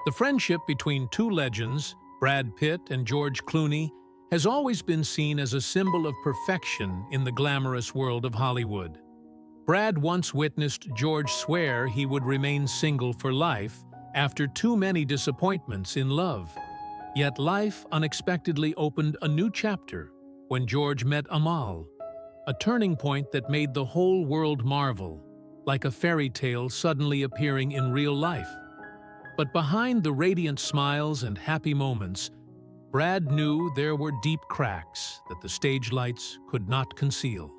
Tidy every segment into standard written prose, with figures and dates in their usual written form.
The friendship between two legends, Brad Pitt and George Clooney, has always been seen as a symbol of perfection in the glamorous world of Hollywood. Brad once witnessed George swear he would remain single for life after too many disappointments in love. Yet life unexpectedly opened a new chapter when George met Amal, a turning point that made the whole world marvel, like a fairy tale suddenly appearing in real life. But behind the radiant smiles and happy moments, Brad knew there were deep cracks that the stage lights could not conceal.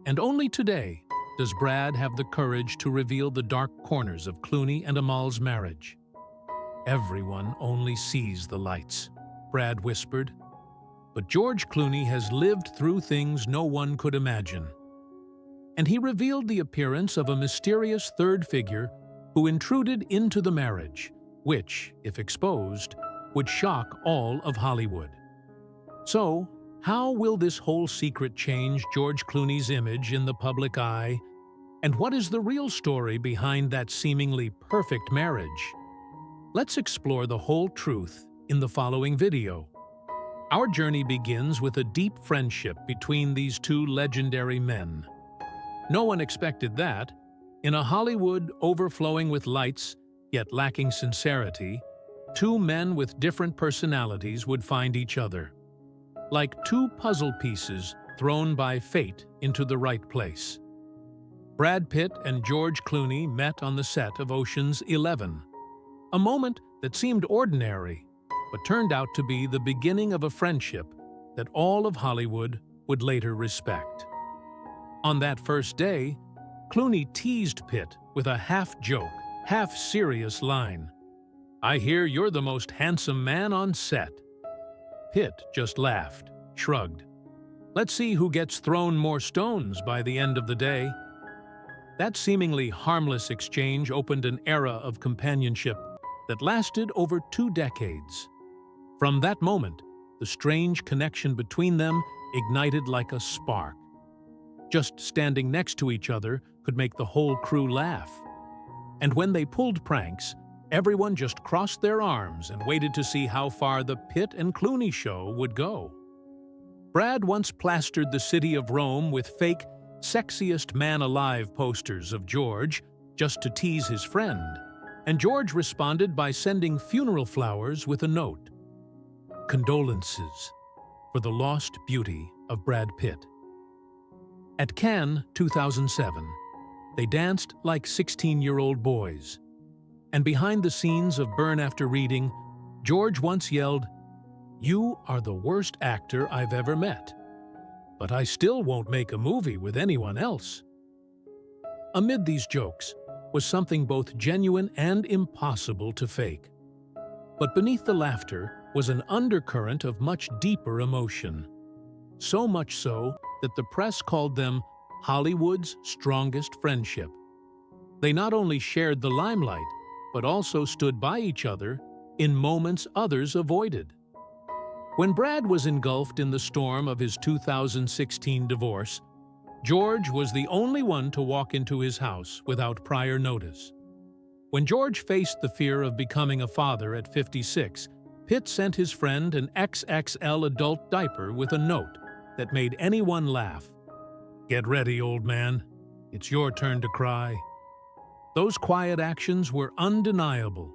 And only today does Brad have the courage to reveal the dark corners of Clooney and Amal's marriage. "Everyone only sees the lights," Brad whispered. But George Clooney has lived through things no one could imagine. And he revealed the appearance of a mysterious third figure who intruded into the marriage, which, if exposed, would shock all of Hollywood. So, how will this whole secret change George Clooney's image in the public eye? And what is the real story behind that seemingly perfect marriage? Let's explore the whole truth in the following video. Our journey begins with a deep friendship between these two legendary men. No one expected that. In a Hollywood overflowing with lights, yet lacking sincerity, two men with different personalities would find each other. Like two puzzle pieces thrown by fate into the right place. Brad Pitt and George Clooney met on the set of Ocean's 11. A moment that seemed ordinary, but turned out to be the beginning of a friendship that all of Hollywood would later respect. On that first day, Clooney teased Pitt with a half-joke, half-serious line. "I hear you're the most handsome man on set." Pitt just laughed, shrugged. "Let's see who gets thrown more stones by the end of the day." That seemingly harmless exchange opened an era of companionship that lasted over 2 decades. From that moment, the strange connection between them ignited like a spark. Just standing next to each other could make the whole crew laugh. And when they pulled pranks, everyone just crossed their arms and waited to see how far the Pitt and Clooney show would go. Brad once plastered the city of Rome with fake "sexiest man alive" posters of George just to tease his friend, and George responded by sending funeral flowers with a note. "Condolences for the lost beauty of Brad Pitt." At Cannes 2007, they danced like 16-year-old boys. And behind the scenes of Burn After Reading, George once yelled, "You are the worst actor I've ever met, but I still won't make a movie with anyone else." Amid these jokes was something both genuine and impossible to fake. But beneath the laughter was an undercurrent of much deeper emotion. So much so that the press called them Hollywood's strongest friendship. They not only shared the limelight, but also stood by each other in moments others avoided. When Brad was engulfed in the storm of his 2016 divorce, George was the only one to walk into his house without prior notice. When George faced the fear of becoming a father at 56, Pitt sent his friend an XXL adult diaper with a note that made anyone laugh. "Get ready, old man. It's your turn to cry." Those quiet actions were undeniable.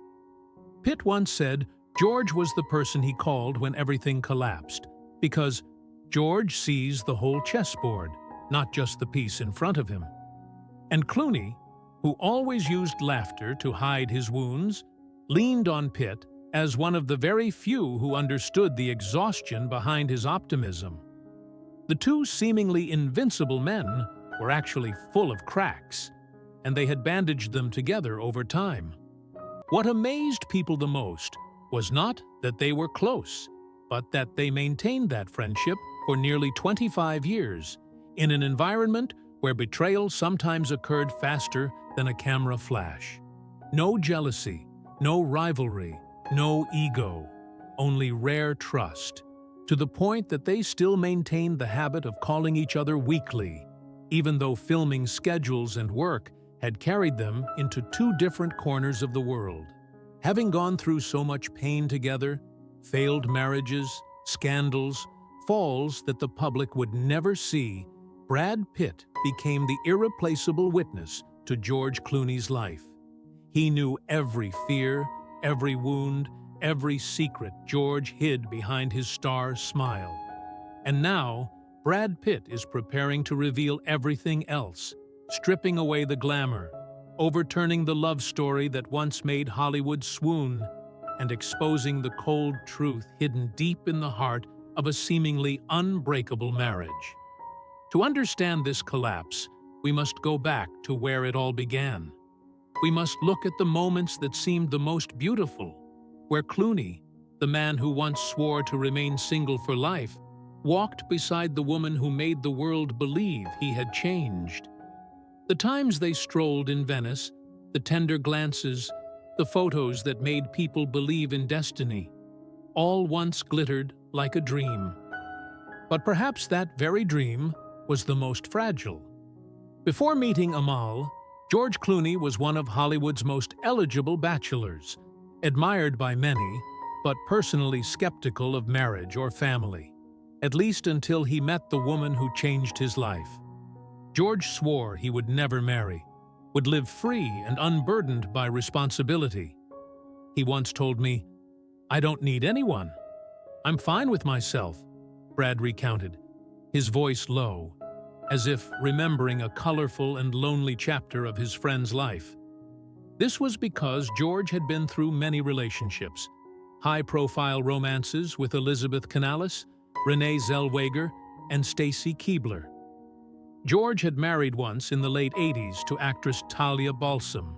Pitt once said George was the person he called when everything collapsed, because George sees the whole chessboard, not just the piece in front of him. And Clooney, who always used laughter to hide his wounds, leaned on Pitt as one of the very few who understood the exhaustion behind his optimism. The two seemingly invincible men were actually full of cracks, and they had bandaged them together over time. What amazed people the most was not that they were close, but that they maintained that friendship for nearly 25 years, in an environment where betrayal sometimes occurred faster than a camera flash. No jealousy, no rivalry, no ego, only rare trust, to the point that they still maintained the habit of calling each other weekly, even though filming schedules and work had carried them into 2 different corners of the world. Having gone through so much pain together, failed marriages, scandals, falls that the public would never see, Brad Pitt became the irreplaceable witness to George Clooney's life. He knew every fear, every wound, every secret George hid behind his star smile. And now, Brad Pitt is preparing to reveal everything else, stripping away the glamour, overturning the love story that once made Hollywood swoon, and exposing the cold truth hidden deep in the heart of a seemingly unbreakable marriage. To understand this collapse, we must go back to where it all began. We must look at the moments that seemed the most beautiful, where Clooney, the man who once swore to remain single for life, walked beside the woman who made the world believe he had changed. The times they strolled in Venice, the tender glances, the photos that made people believe in destiny, all once glittered like a dream. But perhaps that very dream was the most fragile. Before meeting Amal, George Clooney was one of Hollywood's most eligible bachelors, admired by many, but personally skeptical of marriage or family, at least until he met the woman who changed his life. George swore he would never marry, would live free and unburdened by responsibility. He once told me, "I don't need anyone. I'm fine with myself," Brad recounted, his voice low, as if remembering a colorful and lonely chapter of his friend's life. This was because George had been through many relationships, high-profile romances with Elizabeth Canales, Renee Zellweger, and Stacy Keibler. George had married once in the late 80s to actress Talia Balsam,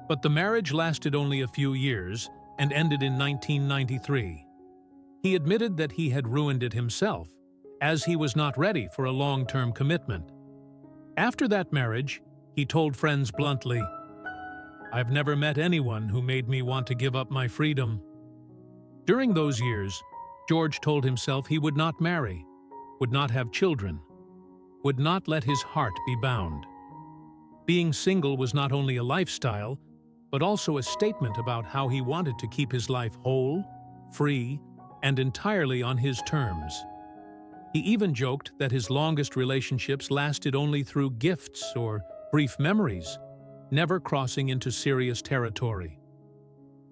but the marriage lasted only a few years and ended in 1993. He admitted that he had ruined it himself, as he was not ready for a long-term commitment. After that marriage, he told friends bluntly, "I've never met anyone who made me want to give up my freedom." During those years, George told himself he would not marry, would not have children, would not let his heart be bound. Being single was not only a lifestyle, but also a statement about how he wanted to keep his life whole, free, and entirely on his terms. He even joked that his longest relationships lasted only through gifts or brief memories, never crossing into serious territory.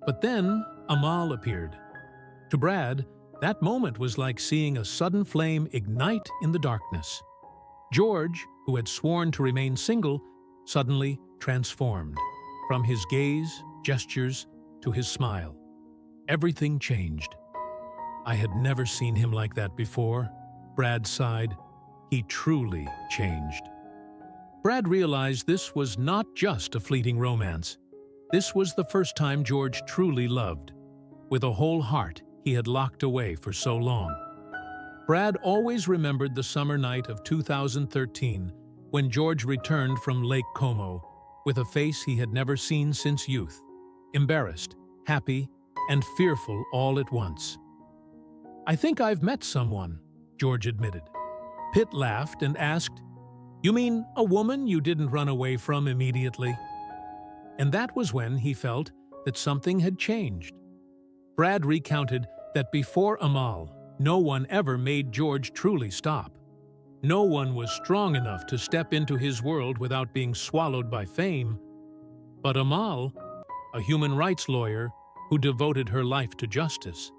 But then Amal appeared. To Brad, that moment was like seeing a sudden flame ignite in the darkness. George, who had sworn to remain single, suddenly transformed. From his gaze, gestures, to his smile. Everything changed. "I had never seen him like that before," Brad sighed. "He truly changed." Brad realized this was not just a fleeting romance. This was the first time George truly loved, with a whole heart he had locked away for so long. Brad always remembered the summer night of 2013 when George returned from Lake Como with a face he had never seen since youth, embarrassed, happy, and fearful all at once. "I think I've met someone," George admitted. Pitt laughed and asked, "You mean a woman you didn't run away from immediately?" And that was when he felt that something had changed. Brad recounted that before Amal, no one ever made George truly stop. No one was strong enough to step into his world without being swallowed by fame. But Amal, a human rights lawyer who devoted her life to justice,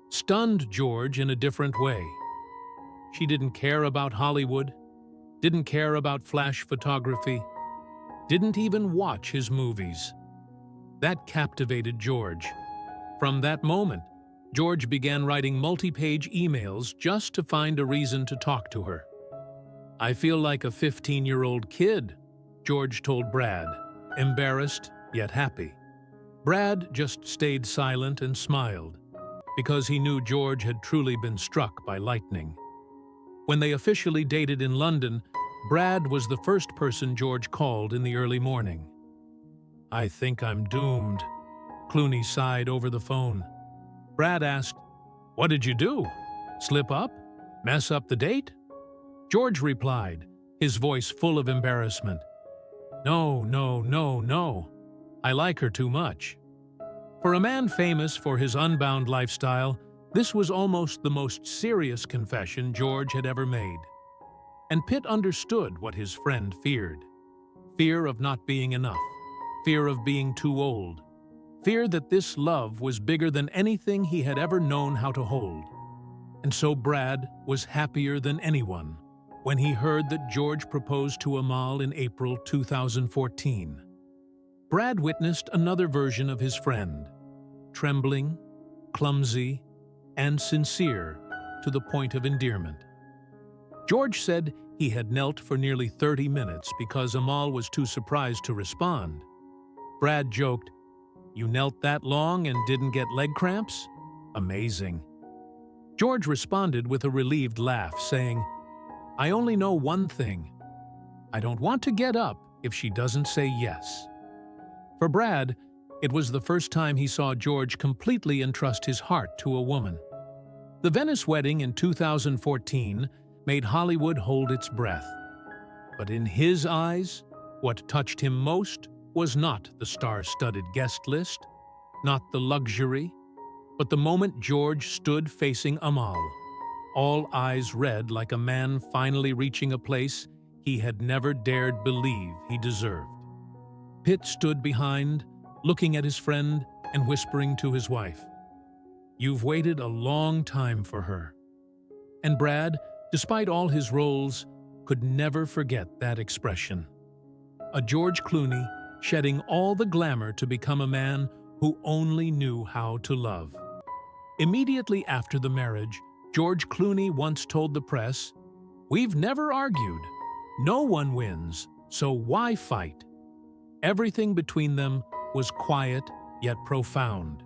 stunned George in a different way. She didn't care about Hollywood, didn't care about flash photography, didn't even watch his movies. That captivated George. From that moment, George began writing multi-page emails just to find a reason to talk to her. "I feel like a 15-year-old kid," George told Brad, embarrassed yet happy. Brad just stayed silent and smiled, because he knew George had truly been struck by lightning. When they officially dated in London, Brad was the first person George called in the early morning. "I think I'm doomed," Clooney sighed over the phone. Brad asked, "What did you do? Slip up? Mess up the date?" George replied, his voice full of embarrassment, "No. I like her too much." For a man famous for his unbound lifestyle, this was almost the most serious confession George had ever made. And Pitt understood what his friend feared. Fear of not being enough. Fear of being too old. Fear that this love was bigger than anything he had ever known how to hold. And so Brad was happier than anyone when he heard that George proposed to Amal in April 2014. Brad witnessed another version of his friend, trembling, clumsy, and sincere to the point of endearment. George said he had knelt for nearly 30 minutes because Amal was too surprised to respond. Brad joked, "You knelt that long and didn't get leg cramps? Amazing." George responded with a relieved laugh, saying, "I only know one thing. I don't want to get up if she doesn't say yes." For Brad, it was the first time he saw George completely entrust his heart to a woman. The Venice wedding in 2014 made Hollywood hold its breath. But in his eyes, what touched him most was not the star-studded guest list, not the luxury, but the moment George stood facing Amal, all eyes red like a man finally reaching a place he had never dared believe he deserved. Pitt stood behind, looking at his friend and whispering to his wife, "You've waited a long time for her." And Brad, despite all his roles, could never forget that expression. A George Clooney shedding all the glamour to become a man who only knew how to love. Immediately after the marriage, George Clooney once told the press, "We've never argued. No one wins, so why fight?" Everything between them was quiet yet profound.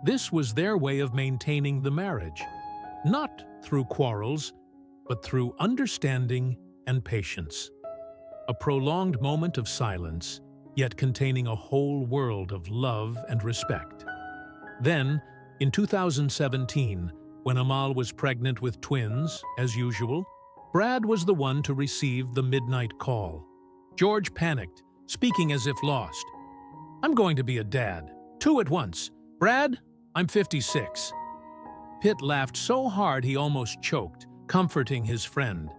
This was their way of maintaining the marriage, not through quarrels, but through understanding and patience. A prolonged moment of silence, yet containing a whole world of love and respect. Then, in 2017, when Amal was pregnant with twins, as usual, Brad was the one to receive the midnight call. George panicked, speaking as if lost. "I'm going to be a dad. 2 at once. Brad, I'm 56. Pitt laughed so hard he almost choked, comforting his friend.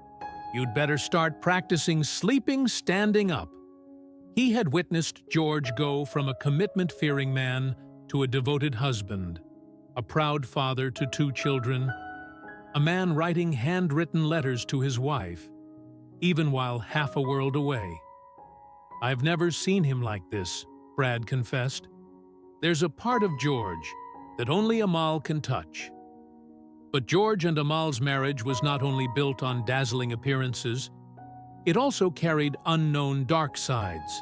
"You'd better start practicing sleeping standing up." He had witnessed George go from a commitment-fearing man to a devoted husband, a proud father to 2 children, a man writing handwritten letters to his wife, even while half a world away. "I've never seen him like this," Brad confessed. "There's a part of George that only Amal can touch." But George and Amal's marriage was not only built on dazzling appearances, it also carried unknown dark sides.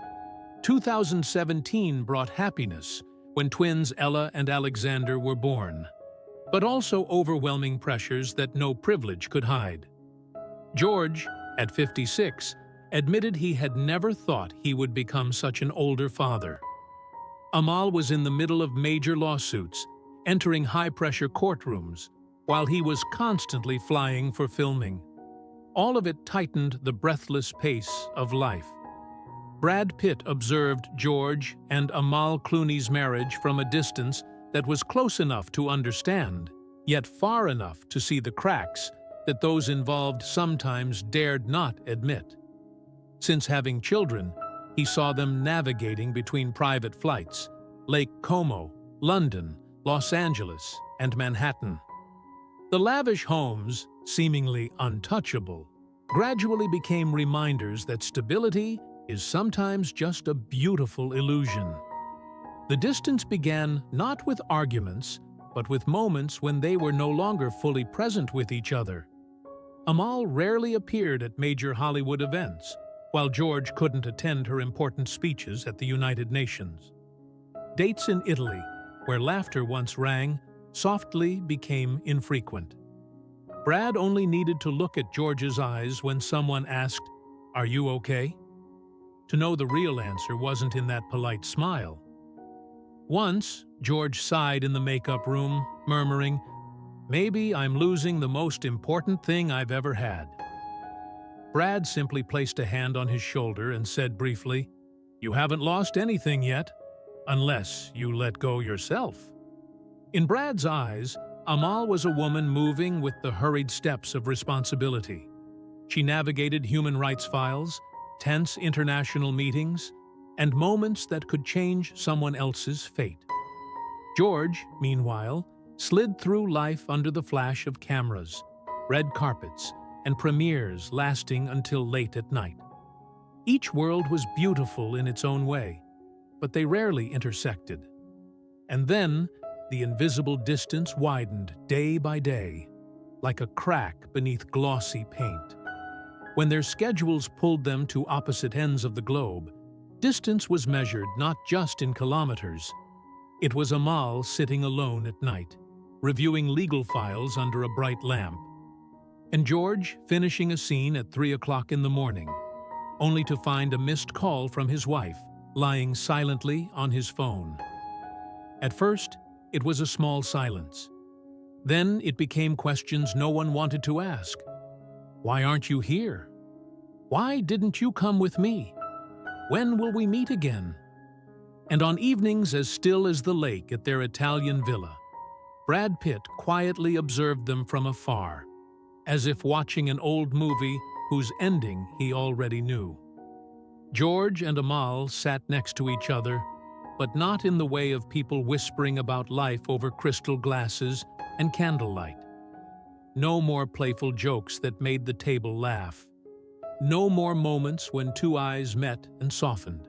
2017 brought happiness when twins Ella and Alexander were born, but also overwhelming pressures that no privilege could hide. George, at 56, admitted he had never thought he would become such an older father. Amal was in the middle of major lawsuits, entering high-pressure courtrooms, while he was constantly flying for filming. All of it tightened the breathless pace of life. Brad Pitt observed George and Amal Clooney's marriage from a distance that was close enough to understand, yet far enough to see the cracks that those involved sometimes dared not admit. Since having children, he saw them navigating between private flights, Lake Como, London, Los Angeles, and Manhattan. The lavish homes, seemingly untouchable, gradually became reminders that stability is sometimes just a beautiful illusion. The distance began not with arguments, but with moments when they were no longer fully present with each other. Amal rarely appeared at major Hollywood events, while George couldn't attend her important speeches at the United Nations. Dates in Italy, where laughter once rang, softly became infrequent. Brad only needed to look at George's eyes when someone asked, "Are you okay?" to know the real answer wasn't in that polite smile. Once, George sighed in the makeup room, murmuring, "Maybe I'm losing the most important thing I've ever had." Brad simply placed a hand on his shoulder and said briefly, "You haven't lost anything yet. unless you let go yourself. In Brad's eyes, Amal was a woman moving with the hurried steps of responsibility. She navigated human rights files, tense international meetings, and moments that could change someone else's fate. George, meanwhile, slid through life under the flash of cameras, red carpets, and premieres lasting until late at night. Each world was beautiful in its own way, but they rarely intersected. And then, the invisible distance widened day by day, like a crack beneath glossy paint. When their schedules pulled them to opposite ends of the globe, distance was measured not just in kilometers. It was Amal sitting alone at night, reviewing legal files under a bright lamp, and George finishing a scene at 3 o'clock in the morning, only to find a missed call from his wife, lying silently on his phone. At first, it was a small silence. Then it became questions no one wanted to ask. Why aren't you here? Why didn't you come with me? When will we meet again? And on evenings as still as the lake at their Italian villa, Brad Pitt quietly observed them from afar, as if watching an old movie whose ending he already knew. George and Amal sat next to each other, but not in the way of people whispering about life over crystal glasses and candlelight. No more playful jokes that made the table laugh. No more moments when two eyes met and softened.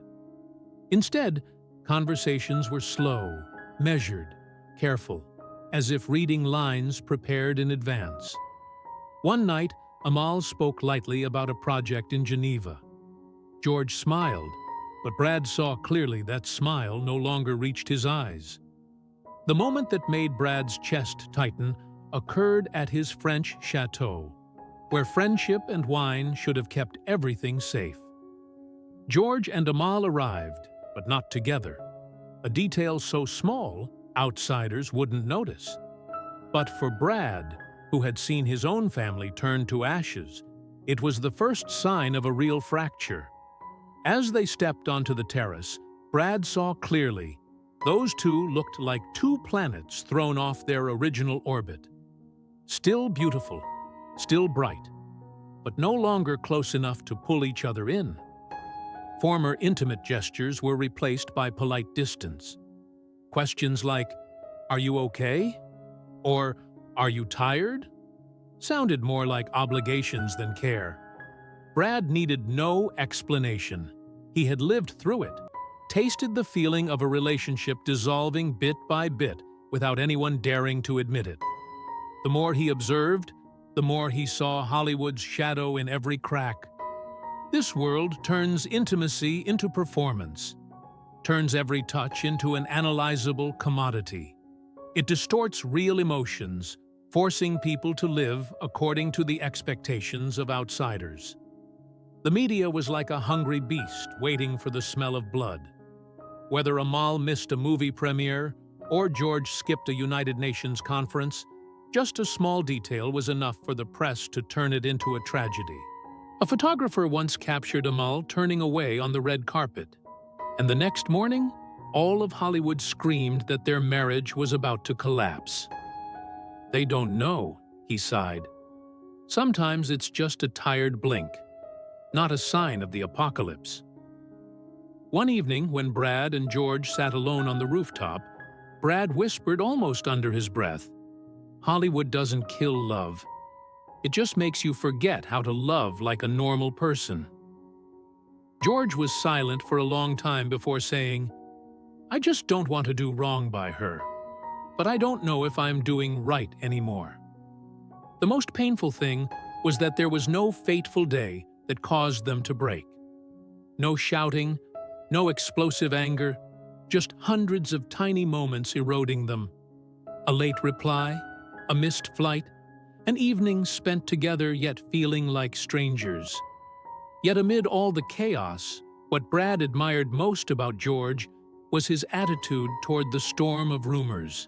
Instead, conversations were slow, measured, careful, as if reading lines prepared in advance. One night, Amal spoke lightly about a project in Geneva. George smiled, but Brad saw clearly that smile no longer reached his eyes. The moment that made Brad's chest tighten occurred at his French chateau, where friendship and wine should have kept everything safe. George and Amal arrived, but not together, a detail so small outsiders wouldn't notice. But for Brad, who had seen his own family turn to ashes, it was the first sign of a real fracture. As they stepped onto the terrace, Brad saw clearly those two looked like two planets thrown off their original orbit. Still beautiful, still bright, but no longer close enough to pull each other in. Former intimate gestures were replaced by polite distance. Questions like, "Are you okay?" or "Are you tired?" sounded more like obligations than care. Brad needed no explanation. He had lived through it, tasted the feeling of a relationship dissolving bit by bit without anyone daring to admit it. The more he observed, the more he saw Hollywood's shadow in every crack. This world turns intimacy into performance, turns every touch into an analyzable commodity. It distorts real emotions, forcing people to live according to the expectations of outsiders. The media was like a hungry beast waiting for the smell of blood. Whether Amal missed a movie premiere or George skipped a United Nations conference, just a small detail was enough for the press to turn it into a tragedy. A photographer once captured Amal turning away on the red carpet, and the next morning, all of Hollywood screamed that their marriage was about to collapse. "They don't know," he sighed. "Sometimes it's just a tired blink, not a sign of the apocalypse." One evening, when Brad and George sat alone on the rooftop, Brad whispered almost under his breath, "Hollywood doesn't kill love. It just makes you forget how to love like a normal person." George was silent for a long time before saying, "I just don't want to do wrong by her, but I don't know if I'm doing right anymore." The most painful thing was that there was no fateful day that caused them to break. No shouting, no explosive anger, just hundreds of tiny moments eroding them. A late reply, a missed flight, an evening spent together yet feeling like strangers. Yet amid all the chaos, what Brad admired most about George was his attitude toward the storm of rumors.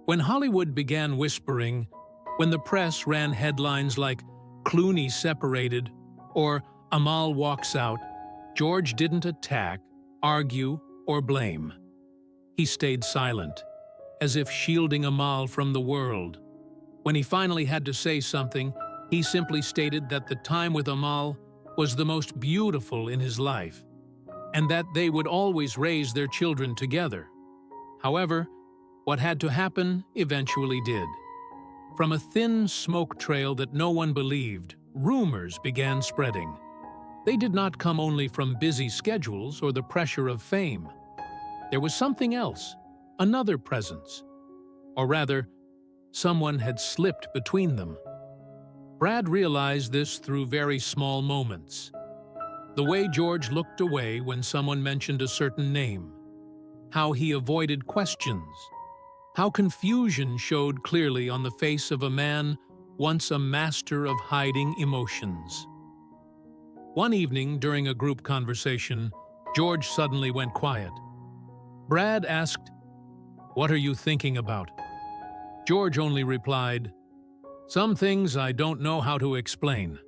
When Hollywood began whispering, when the press ran headlines like "Clooney separated" or "Amal walks out," George didn't attack, argue, or blame. He stayed silent, as if shielding Amal from the world. When he finally had to say something, he simply stated that the time with Amal was the most beautiful in his life, and that they would always raise their children together. However, what had to happen eventually did. From a thin smoke trail that no one believed, rumors began spreading. They did not come only from busy schedules or the pressure of fame. There was something else, another presence. Or rather, someone had slipped between them. Brad realized this through very small moments. The way George looked away when someone mentioned a certain name, how he avoided questions, how confusion showed clearly on the face of a man once a master of hiding emotions. One evening, during a group conversation, George suddenly went quiet. Brad asked, "What are you thinking about?" George only replied, "Some things I don't know how to explain."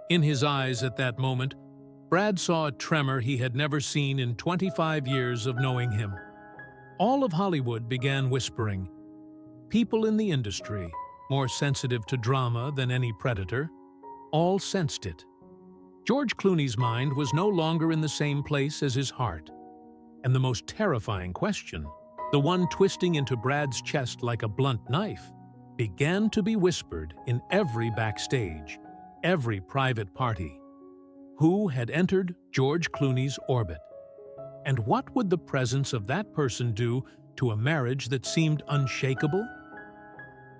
In his eyes at that moment, Brad saw a tremor he had never seen in 25 years of knowing him. All of Hollywood began whispering. People in the industry, more sensitive to drama than any predator, all sensed it. George Clooney's mind was no longer in the same place as his heart. And the most terrifying question, the one twisting into Brad's chest like a blunt knife, began to be whispered in every backstage, every private party. Who had entered George Clooney's orbit? And what would the presence of that person do to a marriage that seemed unshakable?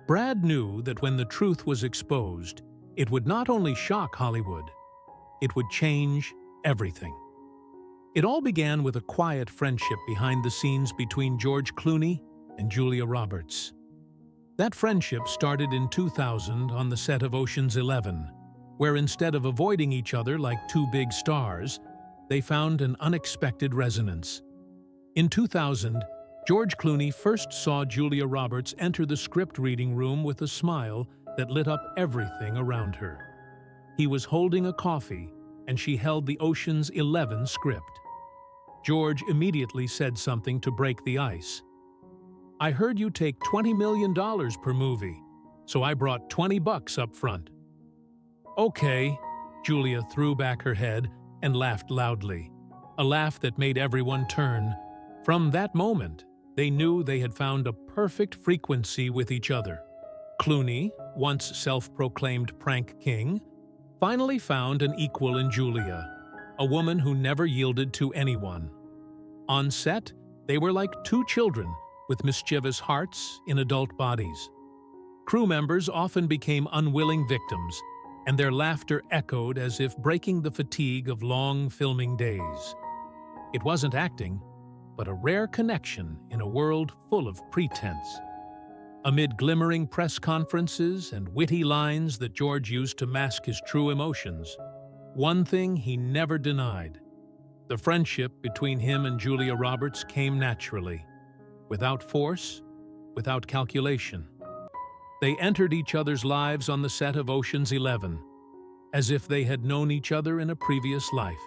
Brad knew that when the truth was exposed, it would not only shock Hollywood, it would change everything. It all began with a quiet friendship behind the scenes between George Clooney and Julia Roberts. That friendship started in 2000 on the set of Ocean's 11, where instead of avoiding each other like two big stars, they found an unexpected resonance. In 2000, George Clooney first saw Julia Roberts enter the script reading room with a smile that lit up everything around her. He was holding a coffee, and she held the Ocean's 11 script. George immediately said something to break the ice. "I heard you take $20 million per movie, so I brought $20 up front." "Okay," Julia threw back her head and laughed loudly, a laugh that made everyone turn. From that moment, they knew they had found a perfect frequency with each other. Clooney, once self-proclaimed prank king, finally found an equal in Julia, a woman who never yielded to anyone. On set, they were like two children with mischievous hearts in adult bodies. Crew members often became unwilling victims, and their laughter echoed as if breaking the fatigue of long filming days. It wasn't acting, but a rare connection in a world full of pretense. Amid glimmering press conferences and witty lines that George used to mask his true emotions, one thing he never denied: the friendship between him and Julia Roberts came naturally, without force, without calculation. They entered each other's lives on the set of Ocean's 11, as if they had known each other in a previous life.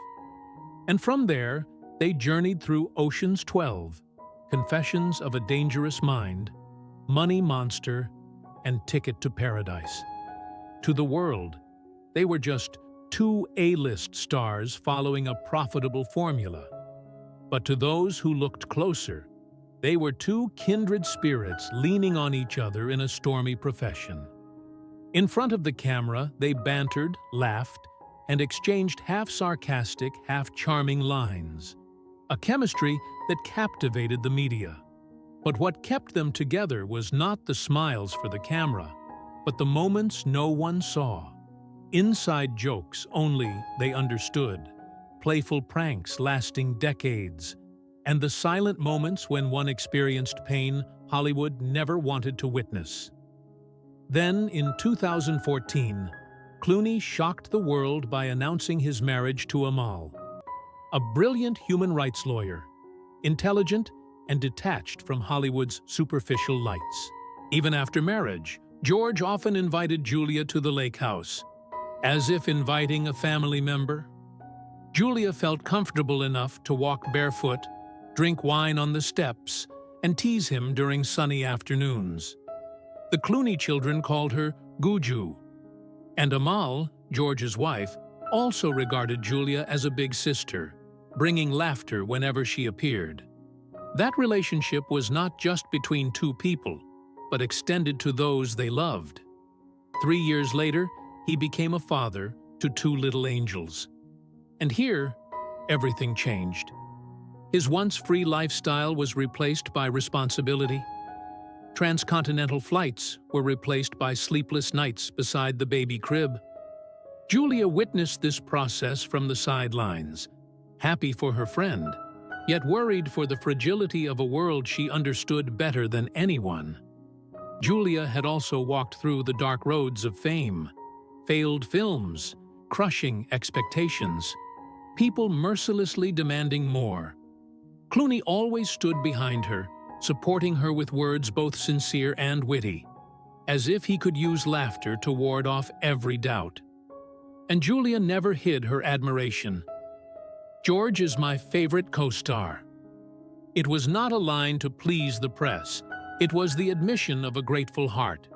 And from there, they journeyed through Ocean's 12, Confessions of a Dangerous Mind, Money Monster, and Ticket to Paradise. To the world, they were just two A-list stars following a profitable formula. But to those who looked closer, they were two kindred spirits leaning on each other in a stormy profession. In front of the camera, they bantered, laughed, and exchanged half-sarcastic, half-charming lines, a chemistry that captivated the media. But what kept them together was not the smiles for the camera, but the moments no one saw. Inside jokes only they understood, playful pranks lasting decades, and the silent moments when one experienced pain Hollywood never wanted to witness. Then, in 2014, Clooney shocked the world by announcing his marriage to Amal, a brilliant human rights lawyer, intelligent and detached from Hollywood's superficial lights. Even after marriage, George often invited Julia to the lake house, as if inviting a family member. Julia felt comfortable enough to walk barefoot, drink wine on the steps, and tease him during sunny afternoons. The Clooney children called her Guju, and Amal, George's wife, also regarded Julia as a big sister, bringing laughter whenever she appeared. That relationship was not just between two people, but extended to those they loved. 3 years later, he became a father to 2 little angels. And here, everything changed. His once free lifestyle was replaced by responsibility. Transcontinental flights were replaced by sleepless nights beside the baby crib. Julia witnessed this process from the sidelines, happy for her friend, yet worried for the fragility of a world she understood better than anyone. Julia had also walked through the dark roads of fame, failed films, crushing expectations, people mercilessly demanding more. Clooney always stood behind her, supporting her with words both sincere and witty, as if he could use laughter to ward off every doubt. And Julia never hid her admiration. "George is my favorite co-star." It was not a line to please the press. It was the admission of a grateful heart.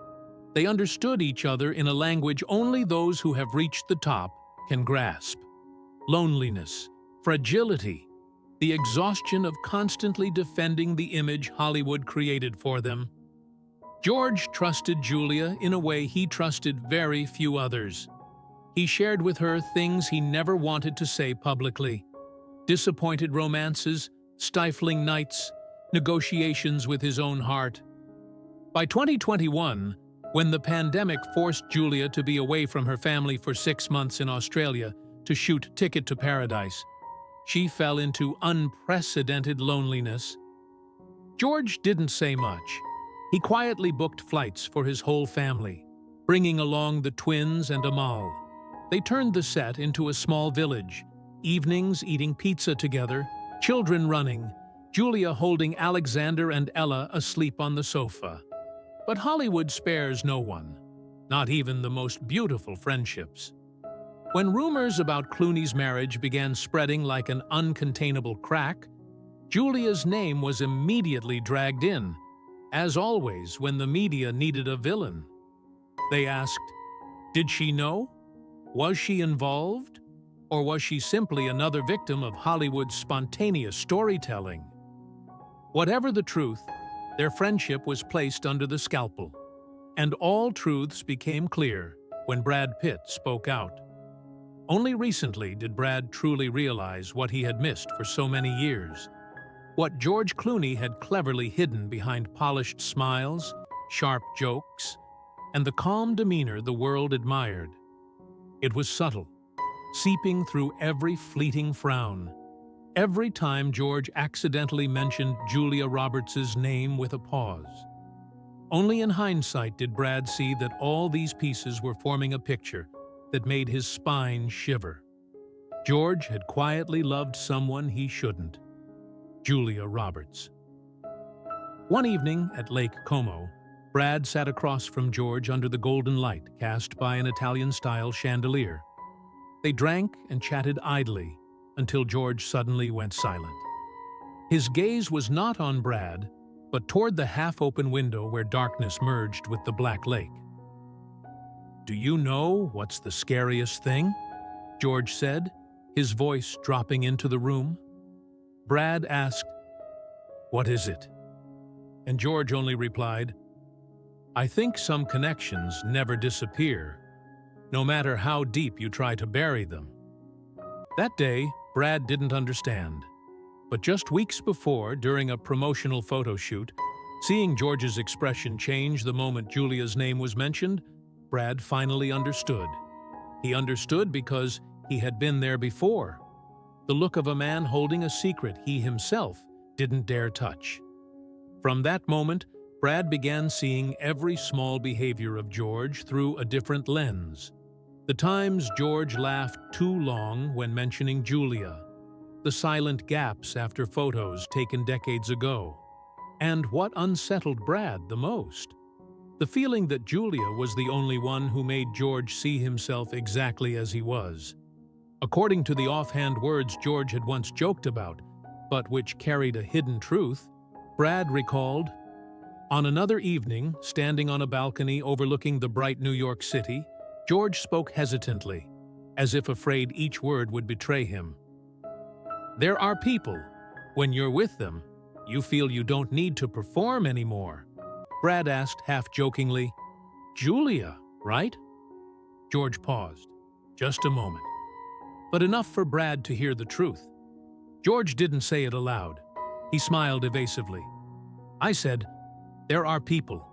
They understood each other in a language only those who have reached the top can grasp. Loneliness, fragility, the exhaustion of constantly defending the image Hollywood created for them. George trusted Julia in a way he trusted very few others. He shared with her things he never wanted to say publicly: disappointed romances, stifling nights, negotiations with his own heart. By 2021, when the pandemic forced Julia to be away from her family for 6 months in Australia to shoot Ticket to Paradise, she fell into unprecedented loneliness. George didn't say much. He quietly booked flights for his whole family, bringing along the twins and Amal. They turned the set into a small village, evenings eating pizza together, children running, Julia holding Alexander and Ella asleep on the sofa. But Hollywood spares no one, not even the most beautiful friendships. When rumors about Clooney's marriage began spreading like an uncontainable crack, Julia's name was immediately dragged in, as always when the media needed a villain. They asked, did she know? Was she involved? Or was she simply another victim of Hollywood's spontaneous storytelling? Whatever the truth, their friendship was placed under the scalpel, and all truths became clear when Brad Pitt spoke out. Only recently did Brad truly realize what he had missed for so many years, what George Clooney had cleverly hidden behind polished smiles, sharp jokes, and the calm demeanor the world admired. It was subtle, seeping through every fleeting frown, every time George accidentally mentioned Julia Roberts' name with a pause. Only in hindsight did Brad see that all these pieces were forming a picture that made his spine shiver. George had quietly loved someone he shouldn't, Julia Roberts. One evening at Lake Como, Brad sat across from George under the golden light cast by an Italian-style chandelier. They drank and chatted idly until George suddenly went silent. His gaze was not on Brad, but toward the half-open window where darkness merged with the black lake. "Do you know what's the scariest thing?" George said, his voice dropping into the room. Brad asked, "What is it?" And George only replied, "I think some connections never disappear, no matter how deep you try to bury them." That day, Brad didn't understand. But just weeks before, during a promotional photo shoot, seeing George's expression change the moment Julia's name was mentioned, Brad finally understood. He understood because he had been there before. The look of a man holding a secret he himself didn't dare touch. From that moment, Brad began seeing every small behavior of George through a different lens. The times George laughed too long when mentioning Julia, the silent gaps after photos taken decades ago, and what unsettled Brad the most, the feeling that Julia was the only one who made George see himself exactly as he was. According to the offhand words George had once joked about, but which carried a hidden truth, Brad recalled, "On another evening, standing on a balcony overlooking the bright New York City, George spoke hesitantly, as if afraid each word would betray him. There are people, when you're with them, you feel you don't need to perform anymore." Brad asked half-jokingly, "Julia, right?" George paused. Just a moment. But enough for Brad to hear the truth. George didn't say it aloud. He smiled evasively. "I said, there are people,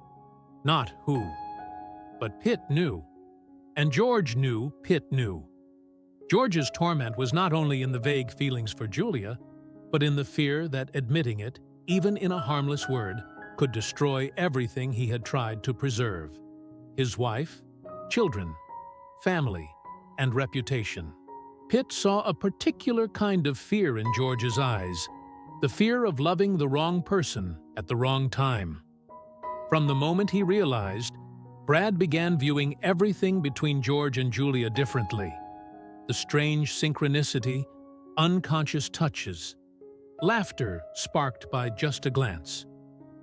not who." But Pitt knew. And George knew Pitt knew. George's torment was not only in the vague feelings for Julia, but in the fear that admitting it, even in a harmless word, could destroy everything he had tried to preserve: his wife, children, family, and reputation. Pitt saw a particular kind of fear in George's eyes, the fear of loving the wrong person at the wrong time. From the moment he realized, Brad began viewing everything between George and Julia differently. The strange synchronicity, unconscious touches, laughter sparked by just a glance.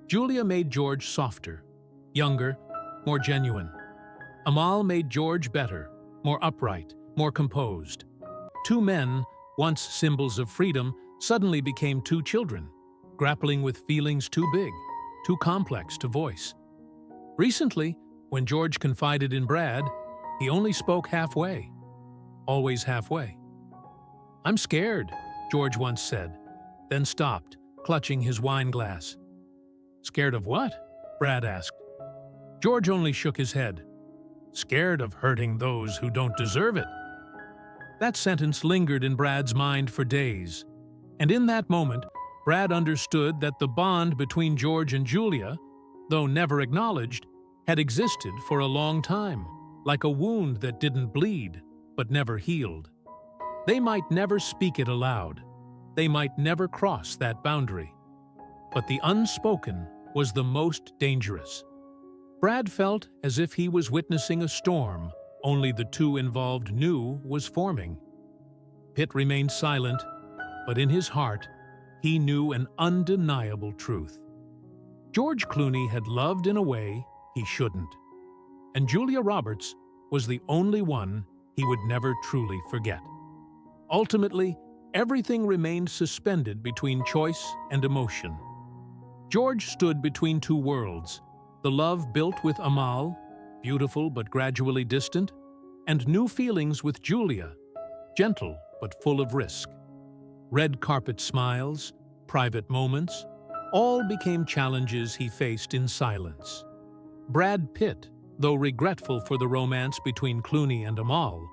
Julia made George softer, younger, more genuine. Amal made George better, more upright, more composed. Two men, once symbols of freedom, suddenly became two children, grappling with feelings too big, too complex to voice. Recently, when George confided in Brad, he only spoke halfway. Always halfway. "I'm scared," George once said, then stopped, clutching his wine glass. "Scared of what?" Brad asked. George only shook his head. "Scared of hurting those who don't deserve it." That sentence lingered in Brad's mind for days, and in that moment, Brad understood that the bond between George and Julia, though never acknowledged, had existed for a long time, like a wound that didn't bleed, but never healed. They might never speak it aloud. They might never cross that boundary. But the unspoken was the most dangerous. Brad felt as if he was witnessing a storm only the two involved knew was forming. Pitt remained silent, but in his heart, he knew an undeniable truth. George Clooney had loved in a way he shouldn't, and Julia Roberts was the only one he would never truly forget. Ultimately, everything remained suspended between choice and emotion. George stood between two worlds: the love built with Amal, beautiful but gradually distant, and new feelings with Julia, gentle but full of risk. Red carpet smiles, private moments, all became challenges he faced in silence. Brad Pitt, though regretful for the romance between Clooney and Amal,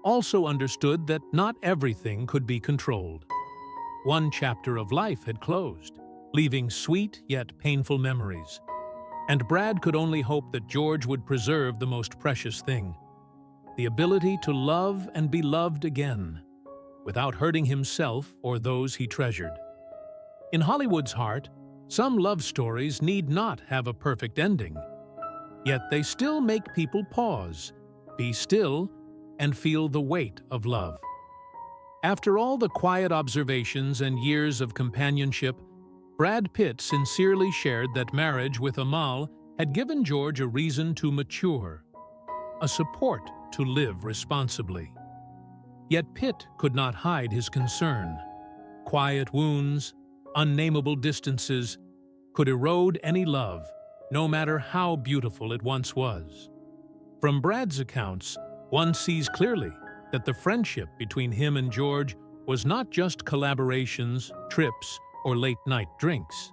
also understood that not everything could be controlled. One chapter of life had closed, leaving sweet yet painful memories. And Brad could only hope that George would preserve the most precious thing: the ability to love and be loved again, without hurting himself or those he treasured. In Hollywood's heart, some love stories need not have a perfect ending. Yet they still make people pause, be still, and feel the weight of love. After all the quiet observations and years of companionship, Brad Pitt sincerely shared that marriage with Amal had given George a reason to mature, a support to live responsibly. Yet Pitt could not hide his concern. Quiet wounds, unnameable distances, could erode any love, no matter how beautiful it once was. From Brad's accounts, one sees clearly that the friendship between him and George was not just collaborations, trips, or late-night drinks.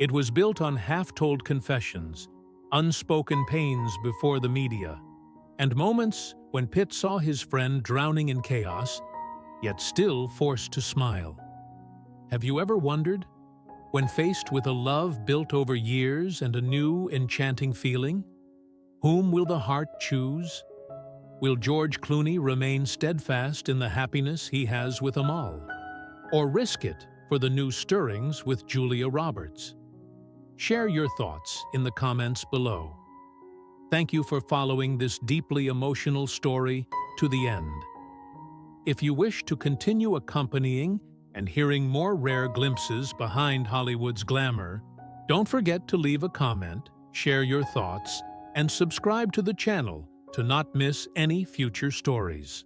It was built on half-told confessions, unspoken pains before the media, and moments when Pitt saw his friend drowning in chaos, yet still forced to smile. Have you ever wondered, when faced with a love built over years and a new, enchanting feeling, whom will the heart choose? Will George Clooney remain steadfast in the happiness he has with Amal, or risk it for the new stirrings with Julia Roberts? Share your thoughts in the comments below. Thank you for following this deeply emotional story to the end. If you wish to continue accompanying and hearing more rare glimpses behind Hollywood's glamour, don't forget to leave a comment, share your thoughts, and subscribe to the channel to not miss any future stories.